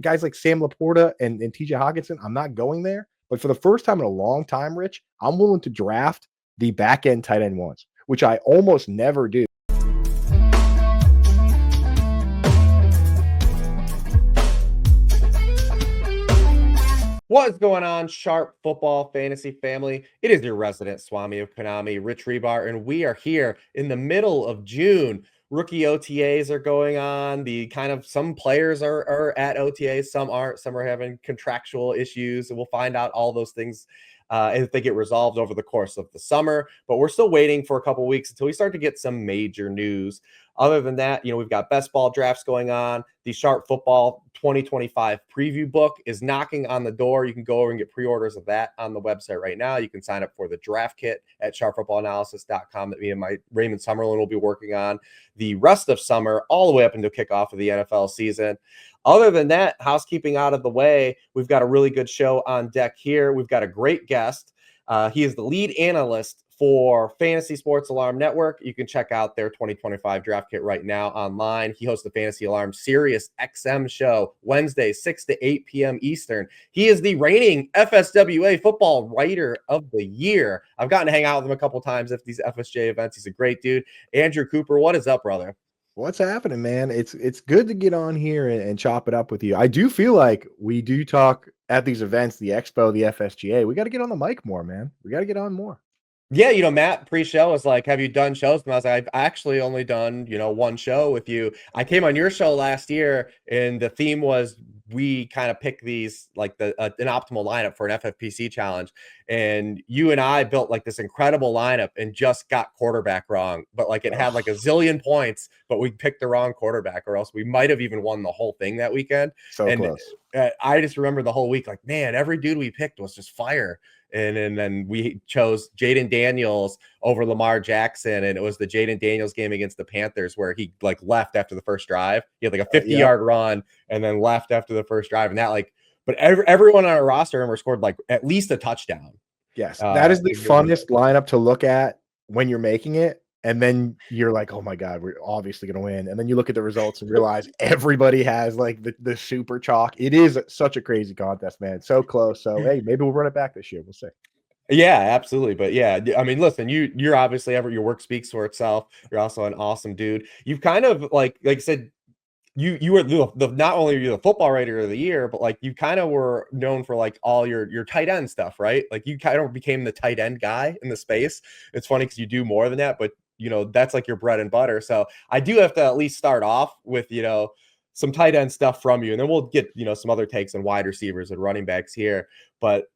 guys like Sam Laporta and TJ Hawkinson, I'm not going there. But for the first time in a long time, Rich, I'm willing to draft the back end tight end ones, which I almost never do. What is going on, Sharp Football Fantasy family? It is your resident Swami of Konami, Rich Hribar, and we are here in the middle of June. Rookie OTAs are going on. Some players are at OTAs, some aren't, some are having contractual issues, and we'll find out all those things if they get resolved over the course of the summer. But we're still waiting for a couple weeks until we start to get some major news. Other than that, we've got best ball drafts going on. The Sharp Football 2025 preview book is knocking on the door. You can go over and get pre-orders of that on the website right now. You can sign up for the draft kit at sharpfootballanalysis.com that me and my Raymond Summerlin will be working on the rest of summer, all the way up until kickoff of the NFL season. Other than that, housekeeping out of the way, we've got a really good show on deck here. We've got a great guest. He is the lead analyst for Fantasy Sports Alarm Network. You can check out their 2025 draft kit right now online. He hosts the Fantasy Alarm Sirius XM show Wednesday, 6 to 8 p.m. Eastern. He is the reigning FSWA Football Writer of the Year. I've gotten to hang out with him a couple times at these FSJ events. He's a great dude. Andrew Cooper, what is up, brother? What's happening, man? It's good to get on here and chop it up with you. I do feel like we do talk at these events, the Expo, the FSGA. We got to get on the mic more, man. We got to get on more. Yeah, Matt pre-show was like, have you done shows? And I was like, I've actually only done, one show with you. I came on your show last year, and the theme was we kind of pick these, like an optimal lineup for an FFPC challenge. And you and I built like this incredible lineup and just got quarterback wrong. But like it had like a zillion points, but we picked the wrong quarterback, or else we might have even won the whole thing that weekend. So close. I just remember the whole week, like, man, every dude we picked was just fire. And then we chose Jaden Daniels over Lamar Jackson, and it was the Jaden Daniels game against the Panthers where he like left after the first drive. He had like a 50-yard run and then left after the first drive, and that but everyone on our roster scored like at least a touchdown. Yes, that is the funnest lineup to look at when you're making it. And then you're like, oh my God, we're obviously going to win. And then you look at the results and realize everybody has like the super chalk. It is such a crazy contest, man. So close. So, hey, maybe we'll run it back this year. We'll see. Yeah, absolutely. But yeah, I mean, listen, you're obviously your work speaks for itself. You're also an awesome dude. You've kind of like I said, you were not only are you the football writer of the year, but like you kind of were known for like all your tight end stuff, right? Like you kind of became the tight end guy in the space. It's funny because you do more than that, but that's like your bread and butter. So I do have to at least start off with, some tight end stuff from you. And then we'll get, some other takes on wide receivers and running backs here. But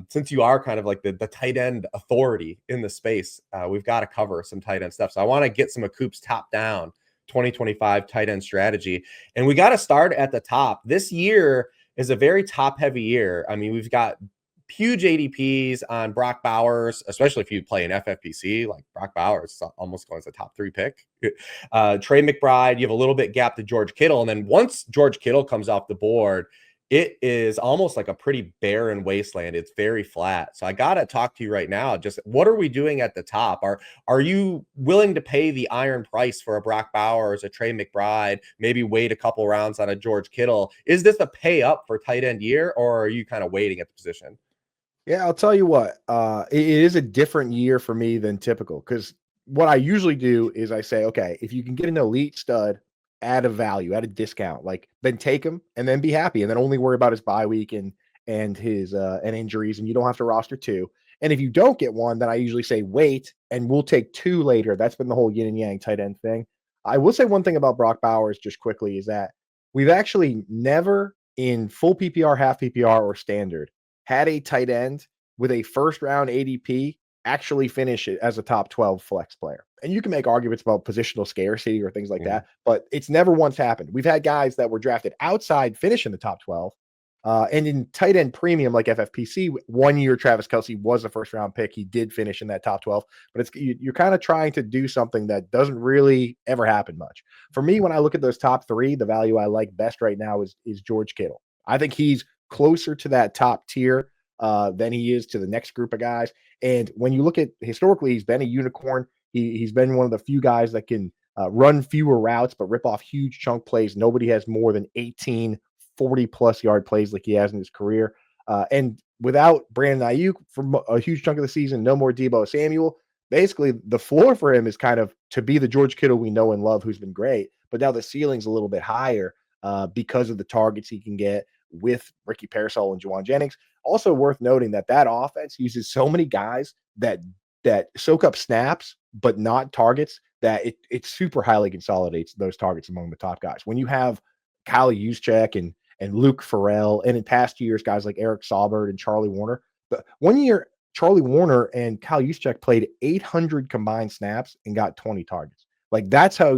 since you are kind of like the tight end authority in the space, we've got to cover some tight end stuff. So I want to get some of Coop's top down 2025 tight end strategy. And we got to start at the top. This year is a very top heavy year. I mean, we've got huge ADPs on Brock Bowers, especially if you play an FFPC. Like Brock Bowers almost going as a top 3 pick. Trey McBride, you have a little bit gap to George Kittle. And then once George Kittle comes off the board, it is almost like a pretty barren wasteland. It's very flat. So I got to talk to you right now. Just what are we doing at the top? Are you willing to pay the iron price for a Brock Bowers, a Trey McBride, maybe wait a couple rounds on a George Kittle? Is this a pay up for tight end year, or are you kind of waiting at the position? Yeah, I'll tell you what, it is a different year for me than typical, because what I usually do is I say, okay, if you can get an elite stud at a value, at a discount, like then take him and then be happy, and then only worry about his bye week and his and injuries, and you don't have to roster 2. And if you don't get one, then I usually say wait, and we'll take 2 later. That's been the whole yin and yang tight end thing. I will say one thing about Brock Bowers just quickly is that we've actually never in full PPR, half PPR, or standard had a tight end with a first round ADP actually finish it as a top 12 flex player. And you can make arguments about positional scarcity or things like that, but it's never once happened. We've had guys that were drafted outside finish in the top 12. And in tight end premium like FFPC, 1 year Travis Kelce was a first round pick. He did finish in that top 12, but you're kind of trying to do something that doesn't really ever happen much. For me, when I look at those top 3, the value I like best right now is George Kittle. I think he's closer to that top tier than he is to the next group of guys. And when you look at historically, he's been a unicorn. He's been one of the few guys that can run fewer routes, but rip off huge chunk plays. Nobody has more than 18 40+ yard plays like he has in his career. And without Brandon Ayuk for a huge chunk of the season, no more Deebo Samuel. Basically, the floor for him is kind of to be the George Kittle we know and love, who's been great. But now the ceiling's a little bit higher because of the targets he can get with Ricky Parasol and Juwan Jennings. Also worth noting that offense uses so many guys that soak up snaps but not targets that it super highly consolidates those targets among the top guys. When you have Kyle Juszczyk and Luke Farrell, and in past years, guys like Eric Saubert and Charlie Warner. But one year, Charlie Warner and Kyle Juszczyk played 800 combined snaps and got 20 targets. Like that's how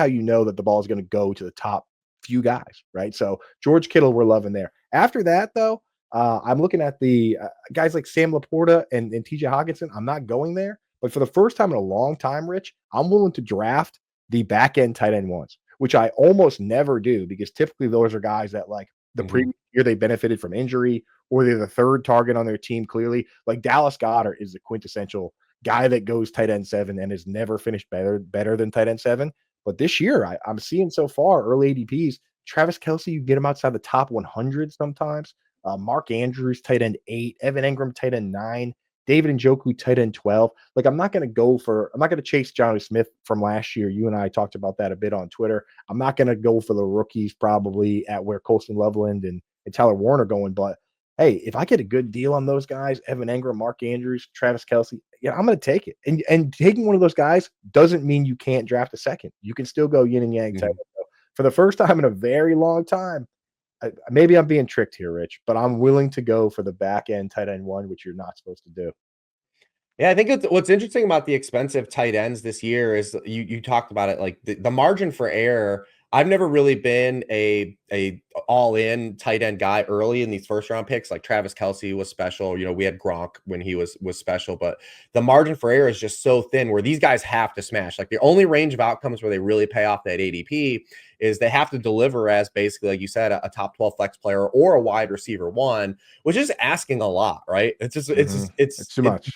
you know that the ball is going to go to the top few guys, right? So George Kittle, we're loving there. After that, though, I'm looking at the guys like Sam Laporta and TJ Hawkinson. I'm not going there, but for the first time in a long time, Rich, I'm willing to draft the back end tight end ones, which I almost never do because typically those are guys that like the previous year they benefited from injury or they're the third target on their team. Clearly, like Dallas Goedert is the quintessential guy that goes tight end 7 and has never finished better than tight end 7. But this year, I'm seeing so far early ADPs. Travis Kelce, you get him outside the top 100 sometimes. Mark Andrews, tight end 8. Evan Engram, tight end 9. David Njoku, tight end 12. Like, I'm not going to chase Johnny Smith from last year. You and I talked about that a bit on Twitter. I'm not going to go for the rookies probably at where Colston Loveland and Tyler Warner going. But hey, if I get a good deal on those guys, Evan Engram, Mark Andrews, Travis Kelce, yeah, I'm going to take it. And taking one of those guys doesn't mean you can't draft a second. You can still go yin and yang. So for the first time in a very long time, maybe I'm being tricked here, Rich, but I'm willing to go for the back end tight end 1, which you're not supposed to do. Yeah, I think what's interesting about the expensive tight ends this year is you talked about it, like the margin for error. I've never really been a all-in tight end guy early in these first round picks. Like Travis Kelce was special. You know, we had Gronk when he was special, but the margin for error is just so thin where these guys have to smash. Like the only range of outcomes where they really pay off that ADP is they have to deliver as basically, like you said, a top 12 flex player or a wide receiver 1, which is asking a lot, right? It's too much.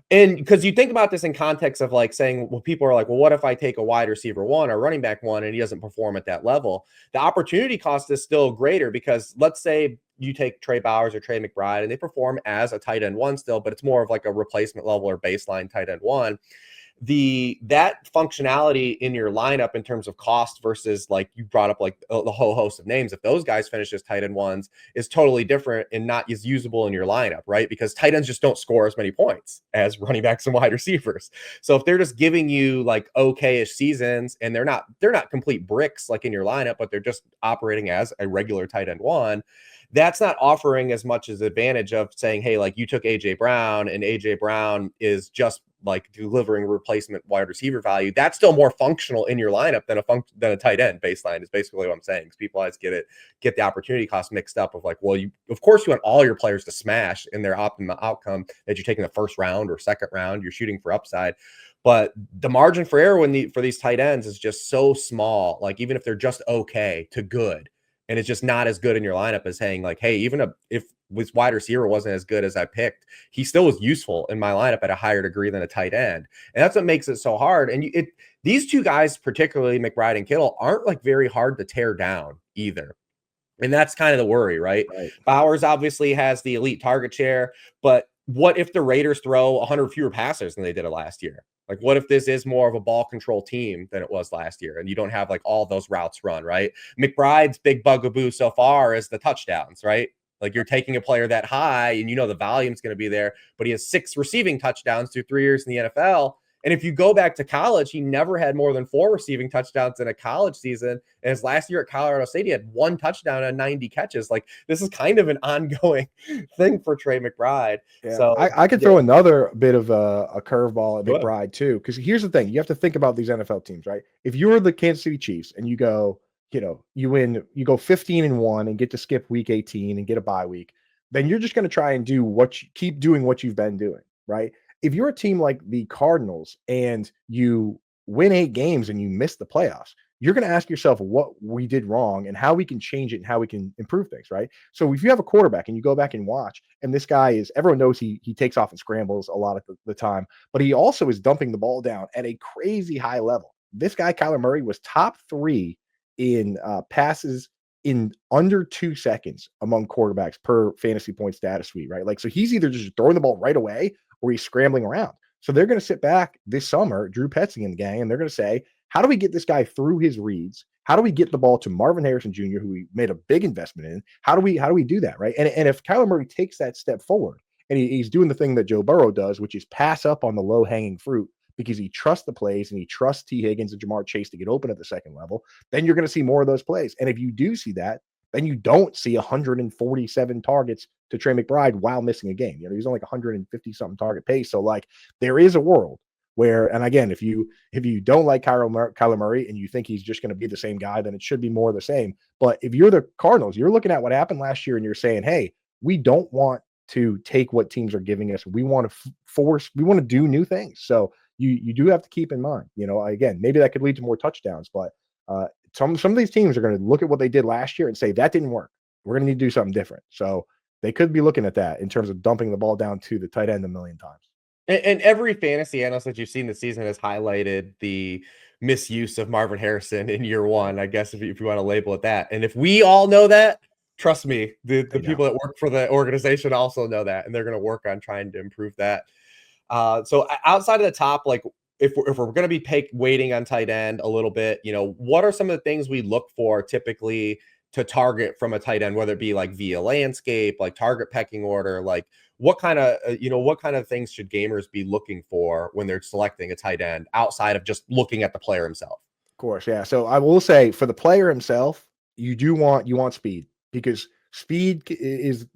And because you think about this in context of like saying, well, people are like, well, what if I take a wide receiver 1 or running back 1 and he doesn't perform at that level? The opportunity cost is still greater because let's say you take Trey Bowers or Trey McBride and they perform as a tight end 1 still, but it's more of like a replacement level or baseline tight end 1. That functionality in your lineup in terms of cost versus like you brought up like the whole host of names, if those guys finish as tight end 1s is totally different and not as usable in your lineup, right? Because tight ends just don't score as many points as running backs and wide receivers. So if they're just giving you like okay-ish seasons and they're not complete bricks like in your lineup, but they're just operating as a regular tight end 1, that's not offering as much as advantage of saying, hey, like you took AJ Brown and AJ Brown is just like delivering replacement wide receiver value. That's still more functional in your lineup than a tight end baseline is basically what I'm saying. Because people always get the opportunity cost mixed up of like, well, of course you want all your players to smash in their optimal outcome that you're taking the first round or second round, you're shooting for upside. But the margin for error for these tight ends is just so small. Like even if they're just okay to good, and it's just not as good in your lineup as saying like, hey, even if this wide receiver wasn't as good as I picked, he still was useful in my lineup at a higher degree than a tight end. And that's what makes it so hard. And these two guys, particularly McBride and Kittle, aren't like very hard to tear down either. And that's kind of the worry, right? Bowers obviously has the elite target share, but what if the Raiders throw 100 fewer passers than they did last year? Like, what if this is more of a ball control team than it was last year and you don't have like all those routes run, right? McBride's big bugaboo so far is the touchdowns, right? Like you're taking a player that high and you know the volume's going to be there, but he has 6 receiving touchdowns through 3 years in the NFL. And if you go back to college, he never had more than 4 receiving touchdowns in a college season. And his last year at Colorado State, he had 1 touchdown and 90 catches. Like this is kind of an ongoing thing for Trey McBride. Yeah. So I could throw another bit of a curveball at McBride too. Because here's the thing. You have to think about these NFL teams, right? If you're the Kansas City Chiefs and you go, you go 15-1 and get to skip week 18 and get a bye week, then you're just going to try and keep doing what you've been doing, right? If you're a team like the Cardinals and you win 8 games and you miss the playoffs, you're going to ask yourself what we did wrong and how we can change it and how we can improve things, right? So if you have a quarterback and you go back and watch, and this guy everyone knows he takes off and scrambles a lot of the time, but he also is dumping the ball down at a crazy high level. This guy, Kyler Murray, was top 3 in passes in under 2 seconds among quarterbacks per fantasy points data suite, right? Like, so he's either just throwing the ball right away or he's scrambling around. So they're going to sit back this summer, Drew Petzing and the gang, and they're going to say, how do we get this guy through his reads? How do we get the ball to Marvin Harrison Jr., who we made a big investment in? How do we do that, right? And if Kyler Murray takes that step forward and he's doing the thing that Joe Burrow does, which is pass up on the low hanging fruit because he trusts the plays and he trusts T. Higgins and Jamar Chase to get open at the second level, then you're going to see more of those plays. And if you do see that, then you don't see 147 targets to Trey McBride while missing a game. He's only like 150 something target pace. So like there is a world where, and again, if you don't like Kyler Murray and you think he's just going to be the same guy, then it should be more of the same. But if you're the Cardinals, you're looking at what happened last year and you're saying, hey, we don't want to take what teams are giving us. We want to we want to do new things. So you do have to keep in mind, again, maybe that could lead to more touchdowns, but some of these teams are going to look at what they did last year and say that didn't work. We're going to need to do something different. So they could be looking at that in terms of dumping the ball down to the tight end a million times. And every fantasy analyst that you've seen this season has highlighted the misuse of Marvin Harrison in year one, I guess, if you want to label it that. And if we all know that, trust me, the people that work for the organization also know that, and they're going to work on trying to improve that. So outside of the top, like if we're going to be waiting on tight end a little bit, what are some of the things we look for typically to target from a tight end, whether it be like via landscape, like target pecking order, like what kind of things should gamers be looking for when they're selecting a tight end outside of just looking at the player himself? Of course, yeah. So I will say for the player himself, you want speed, because speed is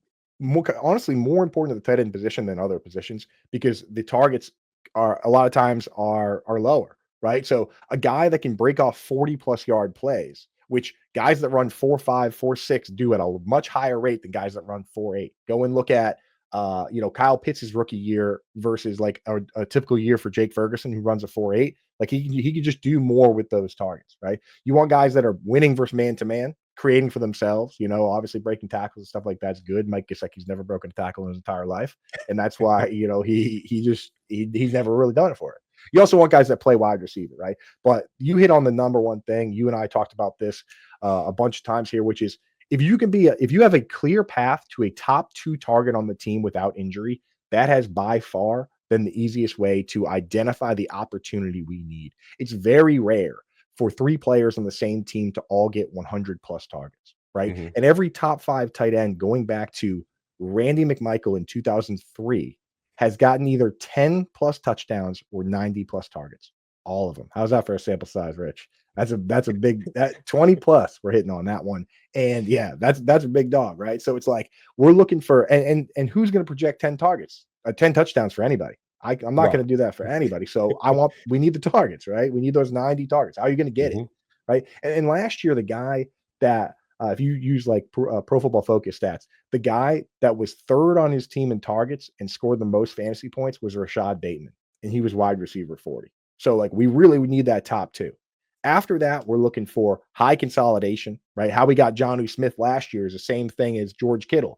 honestly more important to the tight end position than other positions, because the targets are a lot of times are lower, right? So a guy that can break off 40 plus yard plays, which guys that run 4.5, 4.6 do at a much higher rate than guys that run 4.8. Go and look at Kyle Pitts' rookie year versus like a typical year for Jake Ferguson, who runs a 4.8. Like he could just do more with those targets, right? You want guys that are winning versus man to man, creating for themselves. Obviously breaking tackles and stuff like that's good. Mike Gesicki's never broken a tackle in his entire life, and that's why he's never really done it for it. You also want guys that play wide receiver, right? But you hit on the number one thing. You and I talked about this a bunch of times here, which is if you have a clear path to a top 2 target on the team without injury, that has by far been the easiest way to identify the opportunity we need. It's very rare for 3 players on the same team to all get 100 plus targets, right? Mm-hmm. And every top 5 tight end going back to Randy McMichael in 2003 has gotten either 10 plus touchdowns or 90 plus targets. All of them. How's that for a sample size, Rich? That's a big, that 20 plus we're hitting on that one. And yeah, that's a big dog, right? So it's like we're looking for and who's going to project 10 targets, 10 touchdowns for anybody? I'm not going to do that for anybody. So we need the targets, right? We need those 90 targets. How are you going to get it, right? And last year, the guy that if you use like Pro Football Focus stats, the guy that was 3rd on his team in targets and scored the most fantasy points was Rashad Bateman, and he was wide receiver 40. So like we need that top 2. After that, we're looking for high consolidation, right? How we got Jonnu Smith last year is the same thing as George Kittle.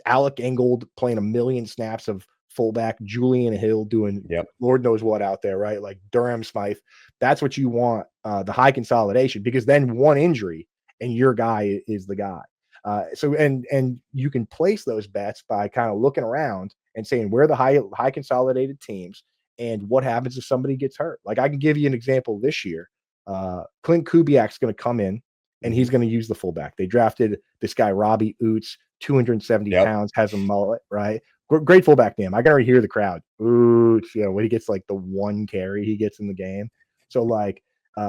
Alec Ingold playing a million snaps of fullback, Julian Hill doing Lord knows what out there, right? Like Durham Smythe. That's what you want, the high consolidation, because then one injury and your guy is the guy. So you can place those bets by kind of looking around and saying where the high consolidated teams and what happens if somebody gets hurt. Like I can give you an example this year. Clint Kubiak's going to come in and he's going to use the fullback. They drafted this guy, Robbie Oots, 270 pounds, has a mullet, right? Great fullback name. I can already hear the crowd. Oots, when he gets like the one carry he gets in the game. So like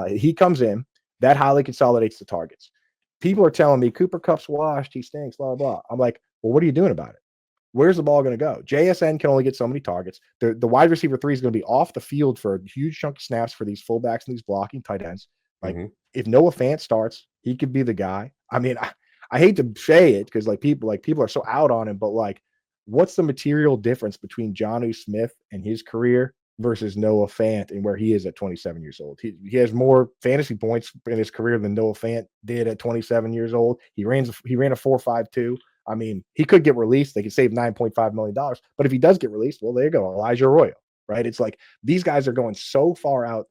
he comes in, that highly consolidates the targets. People are telling me Cooper Kupp's washed, he stinks, blah, blah. I'm like, well, what are you doing about it? Where's the ball going to go? JSN can only get so many targets. The wide receiver 3 is going to be off the field for a huge chunk of snaps for these fullbacks and these blocking tight ends. Like if Noah Fant starts, he could be the guy. I mean, I hate to say it because people are so out on him, but like, what's the material difference between Jonnu Smith and his career versus Noah Fant and where he is at 27 years old? He has more fantasy points in his career than Noah Fant did at 27 years old. He ran a 4.52. I mean, he could get released. They could save $9.5 million. But if he does get released, well, there you go. Elijah Arroyo, right? It's like these guys are going so far out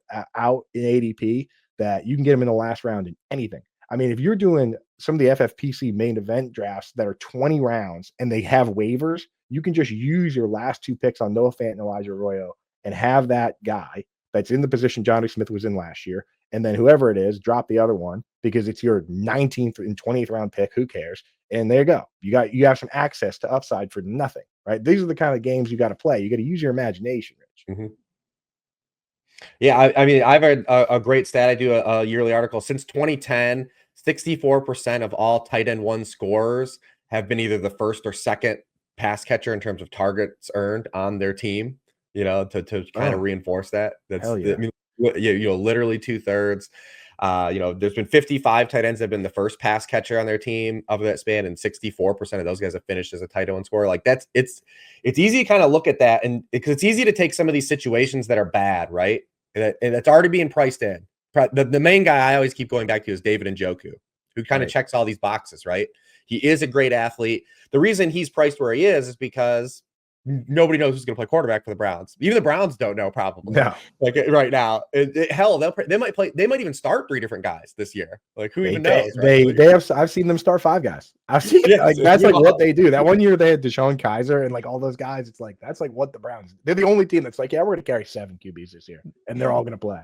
in ADP that you can get them in the last round in anything. I mean, if you're doing some of the FFPC main event drafts that are 20 rounds and they have waivers, you can just use your last 2 picks on Noah Fant and Elijah Arroyo and have that guy that's in the position Johnny Smith was in last year. And then whoever it is, drop the other one because it's your 19th and 20th round pick. Who cares? And there you go. You have some access to upside for nothing, right? These are the kind of games you got to play. You got to use your imagination, Rich. Mm-hmm. Yeah, I mean, I've read a great stat. I do a yearly article. Since 2010, 64% of all tight end one scorers have been either the first or second pass catcher in terms of targets earned on their team, to kind of reinforce that. That's, hell yeah. I mean, literally 2/3. There's been 55 tight ends that have been the first pass catcher on their team of that span, and 64% of those guys have finished as a tight end scorer. Like it's easy to kind of look at that, and because it's easy to take some of these situations that are bad, right? And it's already being priced in. The main guy I always keep going back to is David Njoku, who kind of checks all these boxes, right? He is a great athlete. The reason he's priced where he is because nobody knows who's going to play quarterback for the Browns. Even the Browns don't know, probably. No. Like right now, hell, they might play. They might even start 3 different guys this year. Like who even knows? Right? They have. I've seen them start 5 guys. I've seen that's like what they do. That one year they had Deshaun Kaiser and like all those guys. It's like that's like what the Browns. They're the only team that's like, yeah, we're going to carry 7 QBs this year, and they're all going to play.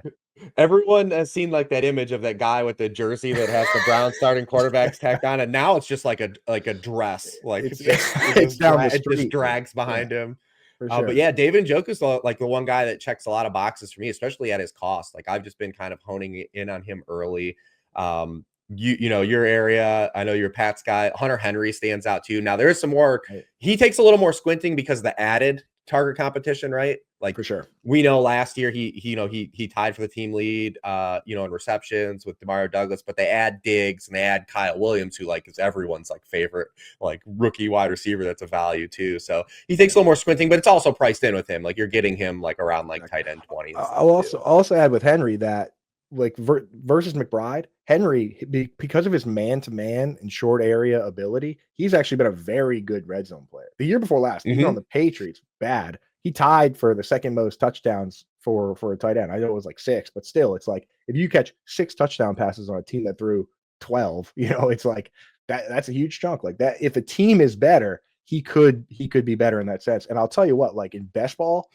Everyone has seen like that image of that guy with the jersey that has the Browns starting quarterbacks tacked on, and now it's just like a dress. Like it just drags behind him. Sure. But yeah, David Njoku's like the one guy that checks a lot of boxes for me, especially at his cost. Like I've just been kind of honing in on him early. Your area, I know you're Pat's guy. Hunter Henry stands out too. Now there is some more. He takes a little more squinting because of the added target competition, right? Like for sure. We know last year he tied for the team lead, in receptions with DeMario Douglas, but they add Diggs and they add Kyle Williams, who like is everyone's like favorite like rookie wide receiver that's a value too. So he takes a little more squinting, but it's also priced in with him. Like you're getting him like around like tight end 20. I'll also add with Henry that like versus McBride, Henry, because of his man-to-man and short area ability, he's actually been a very good red zone player. The year before last, even on the Patriots, bad. He tied for the second most touchdowns for a tight end. I know it was like 6, but still, it's like if you catch 6 touchdown passes on a team that threw 12, it's like that's a huge chunk. Like that, if a team is better, he could be better in that sense. And I'll tell you what, like in best ball,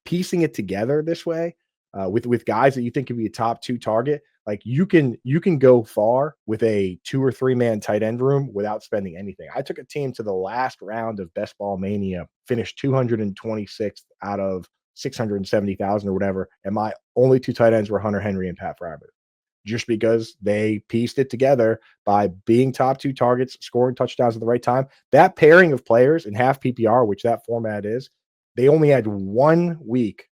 piecing it together this way, with guys that you think could be a top 2 target, like you can go far with a 2 or 3 man tight end room without spending anything. I took a team to the last round of Best Ball Mania, finished 226th out of 670,000 or whatever, and my only 2 tight ends were Hunter Henry and Pat Fryberg, just because they pieced it together by being top 2 targets, scoring touchdowns at the right time. That pairing of players in half PPR, which that format is, they only had 1 week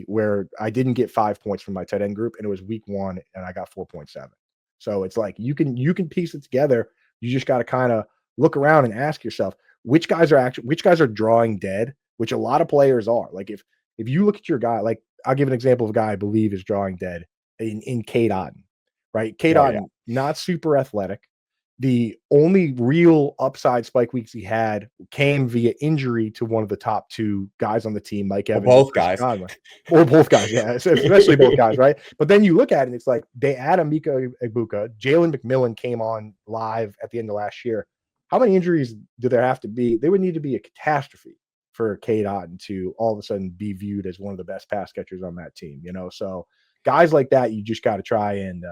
where I didn't get 5 points from my tight end group, and it was week 1 and I got 4.7. So it's like you can piece it together. You just got to kind of look around and ask yourself which guys are drawing dead, which a lot of players are. Like if you look at your guy, like I'll give an example of a guy I believe is drawing dead in Cade Otton, right? Cade Otton, not super athletic. The only real upside spike weeks he had came via injury to one of the top 2 guys on the team, Mike Evans. Both guys. Or both guys, yeah, especially both guys, right? But then you look at it and it's like they add Emeka Egbuka. Jalen McMillan came on live at the end of last year. How many injuries do there have to be? There would need to be a catastrophe for Cade Otton to all of a sudden be viewed as one of the best pass catchers on that team, So guys like that, you just got to try and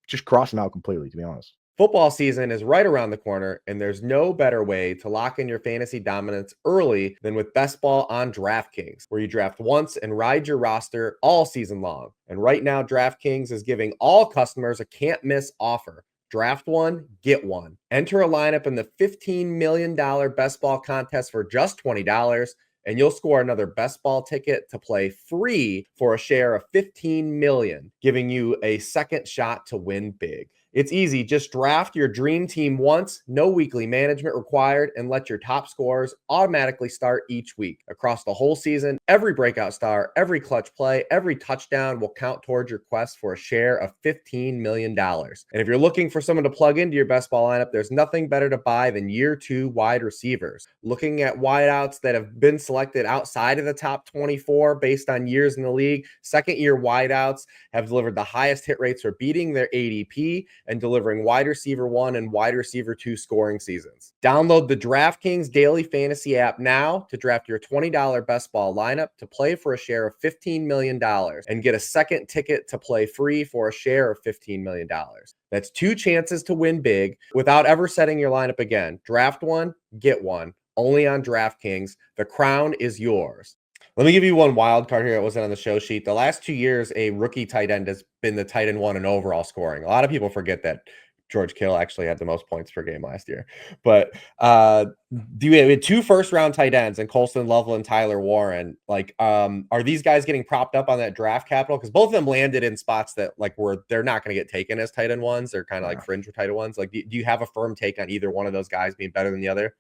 just cross them out completely, to be honest. Football season is right around the corner, and there's no better way to lock in your fantasy dominance early than with Best Ball on DraftKings, where you draft once and ride your roster all season long. And right now, DraftKings is giving all customers a can't-miss offer. Draft one, get one. Enter a lineup in the $15 million Best Ball contest for just $20, and you'll score another Best Ball ticket to play free for a share of $15 million, giving you a second shot to win big. It's easy. Just draft your dream team once, no weekly management required, and let your top scorers automatically start each week. Across the whole season, every breakout star, every clutch play, every touchdown will count towards your quest for a share of $15 million. And if you're looking for someone to plug into your best ball lineup, there's nothing better to buy than year 2 wide receivers. Looking at wideouts that have been selected outside of the top 24 based on years in the league, second-year wideouts have delivered the highest hit rates for beating their ADP, and delivering wide receiver 1 and wide receiver 2 scoring seasons. Download the DraftKings Daily Fantasy app now to draft your $20 best ball lineup to play for a share of $15 million and get a second ticket to play free for a share of $15 million. That's 2 chances to win big without ever setting your lineup again. Draft one, get one. Only on DraftKings. The crown is yours. Let me give you one wild card here that wasn't on the show sheet. The last 2 years, a rookie tight end has been the tight end 1 in overall scoring. A lot of people forget that George Kittle actually had the most points per game last year. But we had 2 first-round tight ends in Colston, Loveland, Tyler Warren. Like, are these guys getting propped up on that draft capital? Because both of them landed in spots that they're not going to get taken as tight end 1s. They're kind of like fringe tight end 1s. Like, do you have a firm take on either one of those guys being better than the other?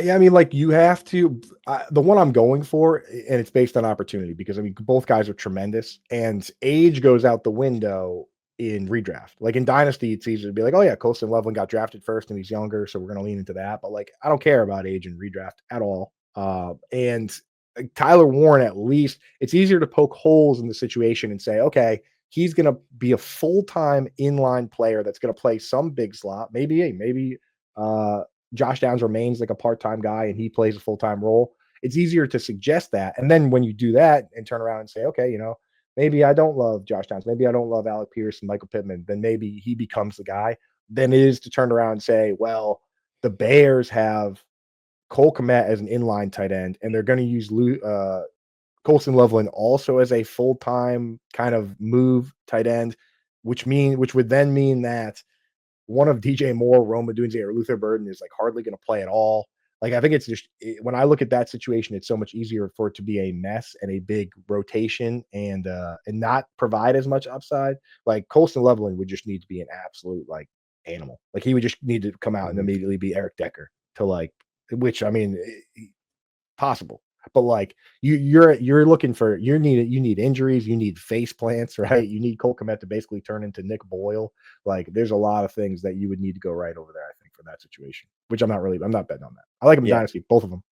Yeah, I mean, like you have to. The one I'm going for, and it's based on opportunity because I mean, both guys are tremendous, and age goes out the window in redraft. Like in Dynasty, it's easy to be like, oh yeah, Colston Loveland got drafted first and he's younger, so we're going to lean into that. But like, I don't care about age in redraft at all. And Tyler Warren, at least, it's easier to poke holes in the situation and say, okay, he's going to be a full-time inline player that's going to play some big slot, maybe Josh Downs remains like a part-time guy and he plays a full-time role. It's easier to suggest that. And then when you do that and turn around and say, okay, maybe I don't love Josh Downs, maybe I don't love Alec Pierce and Michael Pittman, then maybe he becomes the guy. Then it is to turn around and say, well, the Bears have Cole Kmet as an inline tight end, and they're going to use Colston Loveland also as a full-time kind of move tight end, which would then mean that one of DJ Moore, Rome Odunze, or Luther Burden is like hardly going to play at all. Like, I think it's just when I look at that situation, it's so much easier for it to be a mess and a big rotation and not provide as much upside. Like Colston Loveland would just need to be an absolute like animal. Like he would just need to come out and immediately be Eric Decker to like, which I mean, possible. But like you're looking for you need injuries, you need face plants, right? You need Cole Kmet to basically turn into Nick Boyle. Like there's a lot of things that you would need to go right over there, I think, for that situation. Which I'm not betting on that. I like them in Dynasty, both of them.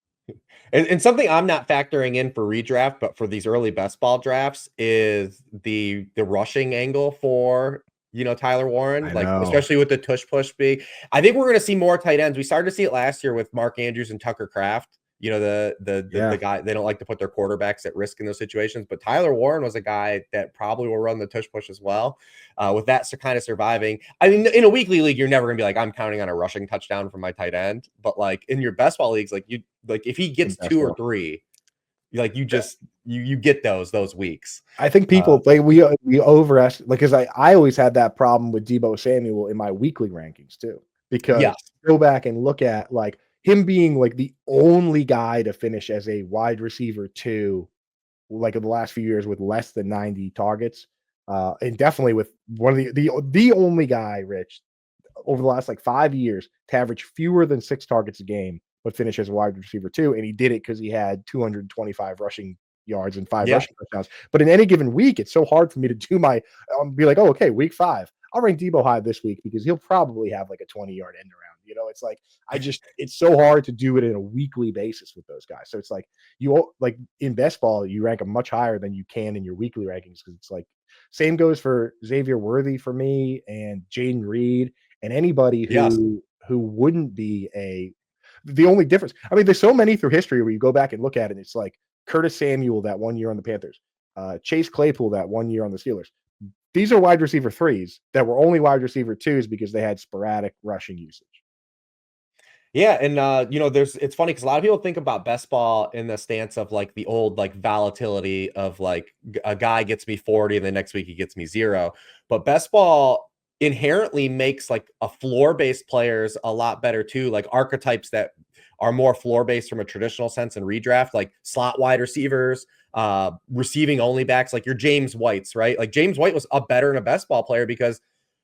And something I'm not factoring in for redraft, but for these early best ball drafts is the rushing angle for Tyler Warren, like especially with the tush push big. I think we're going to see more tight ends. We started to see it last year with Mark Andrews and Tucker Kraft. The guy, they don't like to put their quarterbacks at risk in those situations, but Tyler Warren was a guy that probably will run the tush push as well. With that kind of surviving, I mean, in a weekly league, you're never gonna be like, I'm counting on a rushing touchdown from my tight end, but like in your best ball leagues, if he gets 2 or 3, like you get those weeks. I think people we overestimate, like, because I always had that problem with Deebo Samuel in my weekly rankings too, because go back and look at like him being like the only guy to finish as a wide receiver 2, like in the last few years with less than 90 targets, and definitely with one of the only guy, Rich, over the last like 5 years to average fewer than 6 targets a game, but finish as a wide receiver 2, and he did it because he had 225 rushing yards and 5 rushing touchdowns. But in any given week, it's so hard for me to do be like, oh, okay, week 5, I'll rank Deebo high this week because he'll probably have like a 20-yard end around. It's like it's so hard to do it in a weekly basis with those guys. So it's like like in best ball, you rank them much higher than you can in your weekly rankings because it's like same goes for Xavier Worthy for me and Jaden Reed and anybody who wouldn't be the only difference. I mean, there's so many through history where you go back and look at it. And it's like Curtis Samuel that 1 year on the Panthers, Chase Claypool that 1 year on the Steelers. These are wide receiver 3s that were only wide receiver 2s because they had sporadic rushing usage. Yeah, and it's funny because a lot of people think about best ball in the stance of like the old like volatility of like a guy gets me 40 and the next week he gets me 0. But best ball inherently makes like a floor-based players a lot better too, like archetypes that are more floor-based from a traditional sense in redraft, like slot wide receivers, receiving only backs, like your James Whites, right? Like James White was a better in a best ball player because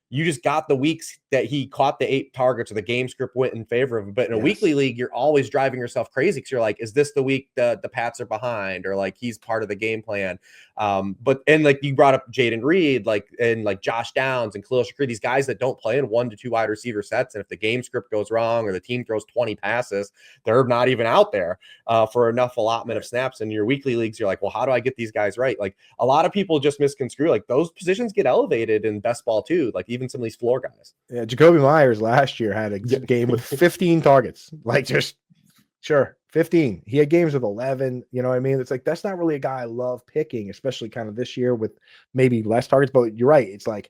you just got the weeks that he caught the 8 targets or the game script went in favor of him. But in a weekly league, you're always driving yourself crazy because you're like, is this the week the Pats are behind or like he's part of the game plan? And like you brought up Jaden Reed, and Josh Downs and Khalil Shakir, these guys that don't play in 1 to 2 wide receiver sets. And if the game script goes wrong or the team throws 20 passes, they're not even out there for enough allotment of snaps. In your weekly leagues, you're like, well, how do I get these guys right? Like a lot of people just misconstrue, like those positions get elevated in best ball too. Like even even some of these floor guys. Yeah, Jacoby Myers last year had a Yeah. game with 15 targets. Like, just sure, 15. He had games with 11. You know what I mean? It's like, that's not really a guy I love picking, especially kind of this year with maybe less targets. But you're right. It's like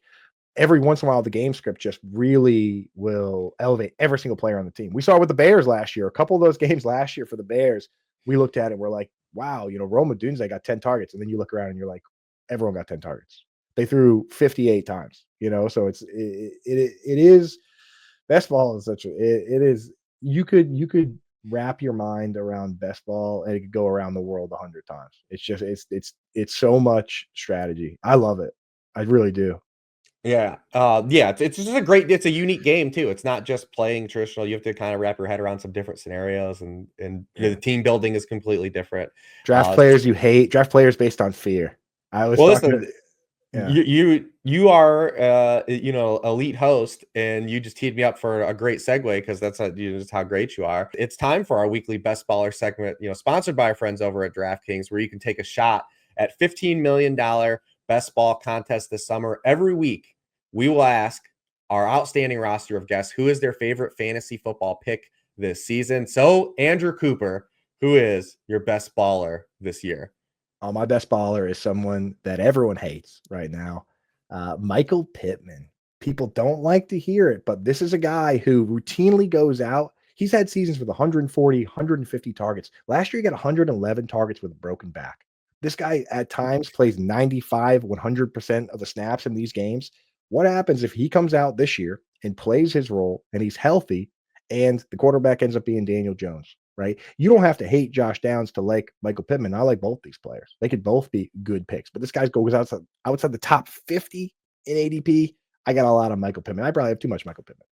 every once in a while, the game script just really will elevate every single player on the team. We saw it with the Bears last year. A couple of those games last year for the Bears, we looked at it and we're like, wow, Roma Dunze got 10 targets. And then you look around and you're like, everyone got 10 targets. They threw 58 times, so it is best ball is such a it is you could wrap your mind around best ball and it could go around the world 100 times. It's just it's so much strategy. I love it. I really do. Yeah. It's just it's a unique game too. It's not just playing traditional. You have to kind of wrap your head around some different scenarios, and the team building is completely different. Draft players you hate, draft players based on fear. I was talking listen, yeah. you are elite host, and you just teed me up for a great segue, because that's just how great you are. It's time for our weekly best baller segment, sponsored by our friends over at DraftKings, where you can take a shot at $15 million best ball contest this summer. Every week we will ask our outstanding roster of guests who is their favorite fantasy football pick this season. So, Andrew Cooper, who is your best baller this year? My best baller is someone that everyone hates right now, Michael Pittman. People don't like to hear it, but this is a guy who routinely goes out. He's had seasons with 140, 150 targets. Last year, he got 111 targets with a broken back. This guy at times plays 95, 100% of the snaps in these games. What happens if he comes out this year and plays his role and he's healthy and the quarterback ends up being Daniel Jones? Right? You don't have to hate Josh Downs to like Michael Pittman. I like both these players. They could both be good picks, but this guy goes outside the top 50 in ADP. I got a lot of Michael Pittman. I probably have too much Michael Pittman.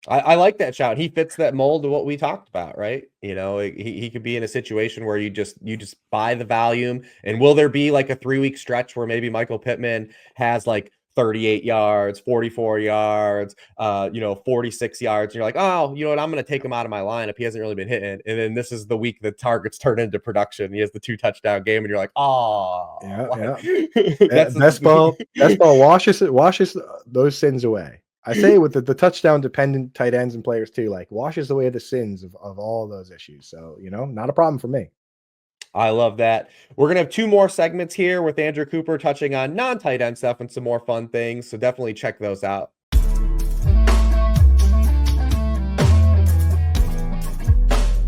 I like that shout. He fits that mold of what we talked about, right? He could be in a situation where you just buy the volume. And will there be like a 3-week stretch where maybe Michael Pittman has like 38 yards, 44 yards, 46 yards. And you're like, oh, you know what? I'm going to take him out of my lineup. He hasn't really been hitting. And then this is the week the targets turn into production. He has the 2-touchdown game. And you're like, oh, yeah. Best ball washes those sins away. I say with the touchdown dependent tight ends and players too, like washes away the sins of all those issues. So, not a problem for me. I love that. We're going to have 2 more segments here with Andrew Cooper touching on non-tight end stuff and some more fun things. So definitely check those out.